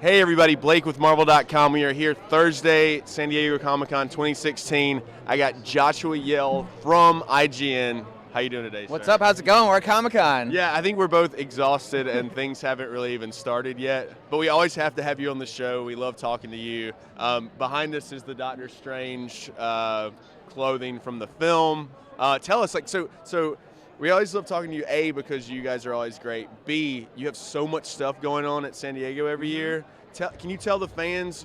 Hey everybody, Blake with Marvel.com. We are here Thursday, San Diego Comic-Con 2016. I got Joshua Yehl from IGN. How you doing today, sir? What's up? How's it going? We're at Comic-Con. Yeah, I think we're both exhausted and things haven't really even started yet. But we always have to have you on the show. We love talking to you. Behind us is the Doctor Strange clothing from the film. Tell us, so we always love talking to you, A, because you guys are always great. B, you have so much stuff going on at San Diego every year. Can you tell the fans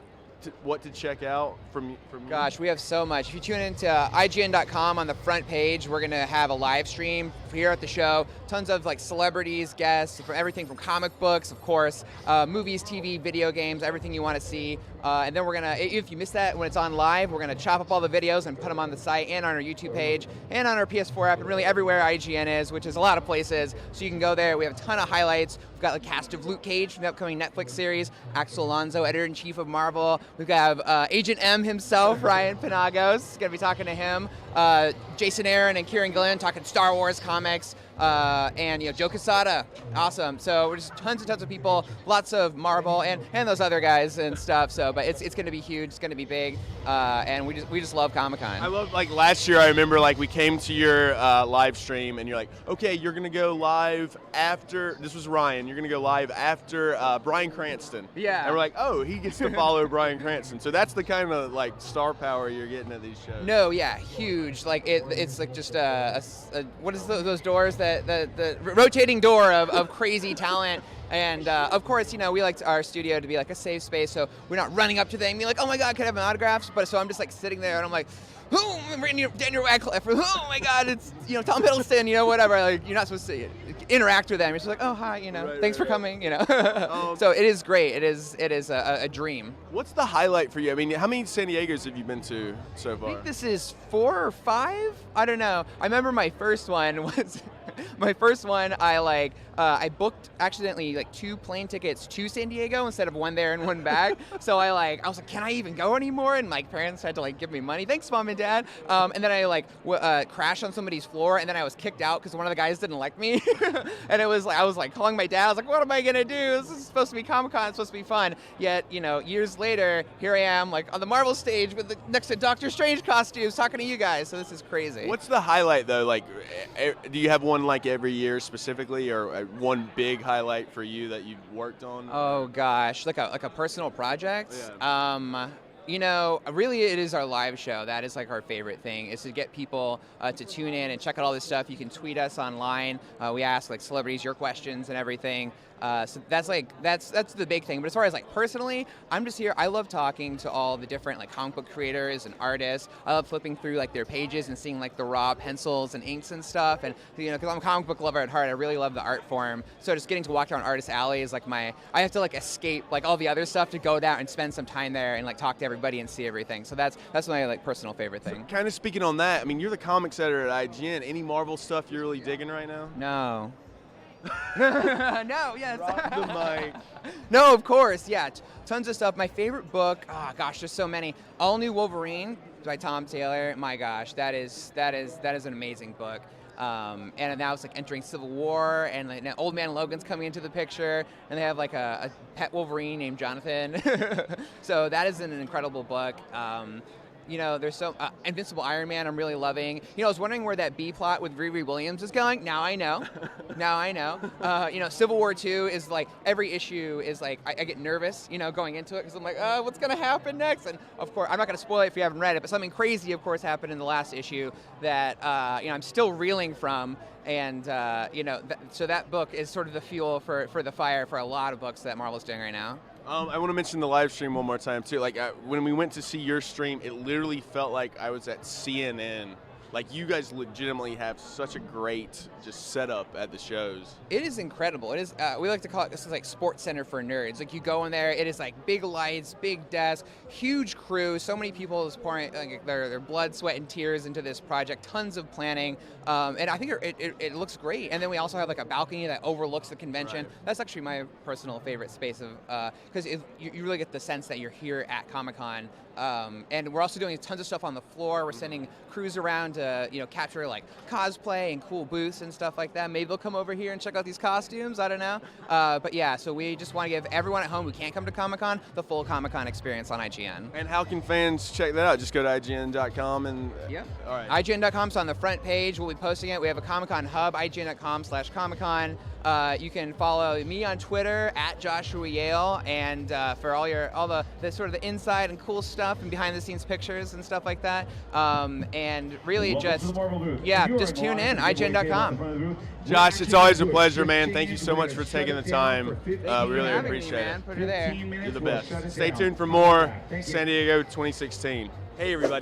what to check out from you? Gosh, we have so much. If you tune into IGN.com on the front page, we're going to have a live stream here at the show. Tons of like celebrities, guests, from everything from comic books, of course, movies, TV, video games, everything you want to see. And then we're going to, if you miss that when it's on live, we're going to chop up all the videos and put them on the site and on our YouTube page and on our PS4 app and really everywhere IGN is, which is a lot of places. So you can go there. We have a ton of highlights. We've got the cast of Luke Cage from the upcoming Netflix series, Axel Alonso, editor-in-chief of Marvel. We've got Agent M himself, Ryan Penagos, going to be talking to him. Jason Aaron and Kieran Gillen talking Star Wars comics. And Joe Quesada, awesome. So we're just tons and tons of people, lots of Marvel and those other guys and stuff. So, but it's going to be huge, it's going to be big, and we just love Comic-Con. I love, like last year, I remember like we came to your live stream and you're like, okay, you're going to go live after. This was Ryan. You're going to go live after Bryan Cranston. Yeah. And we're like, oh, he gets to follow Bryan Cranston. So that's the kind of like star power you're getting at these shows. No, yeah, huge. Like it's like just what is those doors that. The rotating door of crazy talent. And of course, we like our studio to be like a safe space, so we're not running up to them and being like, oh my God, can I have an autograph? But so I'm just like sitting there and I'm like, Daniel Radcliffe, oh my God, it's Tom Hiddleston, whatever. Like you're not supposed to interact with them. You're just like, oh hi, thanks for coming, So it is great. It is a dream. What's the highlight for you? I mean, how many San Diegos have you been to so far? I think this is 4 or 5. I don't know. I remember my first one was. I booked accidentally like 2 plane tickets to San Diego instead of one there and one back. So I was like, can I even go anymore? And my parents had to like give me money. Thanks, Mom and Dad. And then I crashed on somebody's floor, and then I was kicked out because one of the guys didn't like me. And it was like I was like calling my dad. I was like, what am I gonna do? This is supposed to be Comic-Con. It's supposed to be fun. Yet years later, here I am like on the Marvel stage with next to Doctor Strange costumes talking to you guys. So this is crazy. What's the highlight though? Like, do you have one like every year specifically, or one big highlight for you that you've worked on? Oh gosh, like a personal project. Yeah. Really it is our live show. That is like our favorite thing, is to get people to tune in and check out all this stuff. You can tweet us online. We ask like celebrities your questions and everything. So that's the big thing. But as far as like personally, I'm just here. I love talking to all the different like comic book creators and artists. I love flipping through like their pages and seeing like the raw pencils and inks and stuff. And because I'm a comic book lover at heart, I really love the art form. So just getting to walk around Artist Alley is like I have to like escape like all the other stuff to go down and spend some time there and like talk to everybody and see everything. So that's my like personal favorite thing. So, kind of speaking on that, I mean, you're the comics editor at IGN. Any Marvel stuff you're really digging right now? No. No, yes. Drop the mic. No, of course, yeah. Tons of stuff. My favorite book, oh gosh, there's so many. All New Wolverine by Tom Taylor. My gosh, that is an amazing book. And now it's like entering Civil War, and like, Old Man Logan's coming into the picture, and they have like a pet Wolverine named Jonathan. So that is an incredible book. There's so Invincible Iron Man I'm really loving. I was wondering where that B plot with Riri Williams is going. Now I know. Civil War 2 is like every issue is like I get nervous, going into it because I'm like, what's gonna happen next? And of course I'm not gonna spoil it if you haven't read it, but something crazy of course happened in the last issue that I'm still reeling from. And so that book is sort of the fuel for the fire for a lot of books that Marvel's doing right now. I want to mention the live stream one more time too. Like when we went to see your stream, it literally felt like I was at CNN. Like you guys legitimately have such a great just setup at the shows. It is incredible. It is. We like to call it, this is like Sports Center for nerds. Like you go in there, it is like big lights, big desk, huge crew. So many people is pouring like their blood, sweat, and tears into this project. Tons of planning, and I think it looks great. And then we also have like a balcony that overlooks the convention. Right. That's actually my personal favorite space of because you really get the sense that you're here at Comic-Con. And we're also doing tons of stuff on the floor. We're sending crews around to, capture like cosplay and cool booths and stuff like that. Maybe they'll come over here and check out these costumes. I don't know. But yeah, so we just want to give everyone at home who can't come to Comic-Con the full Comic-Con experience on IGN. And how can fans check that out? Just go to IGN.com and. Yeah. All right. IGN.com is on the front page. We'll be posting it. We have a Comic-Con hub, IGN.com/Comic-Con. You can follow me on Twitter at Joshua Yehl, and for all the sort of the inside and cool stuff and behind the scenes pictures and stuff like that. And really just tune in, IGN.com. Josh, it's always a pleasure, man. Thank you so much for taking the time. Really appreciate it. Put her there. You're the best. Stay tuned for more San Diego 2016. Hey, everybody.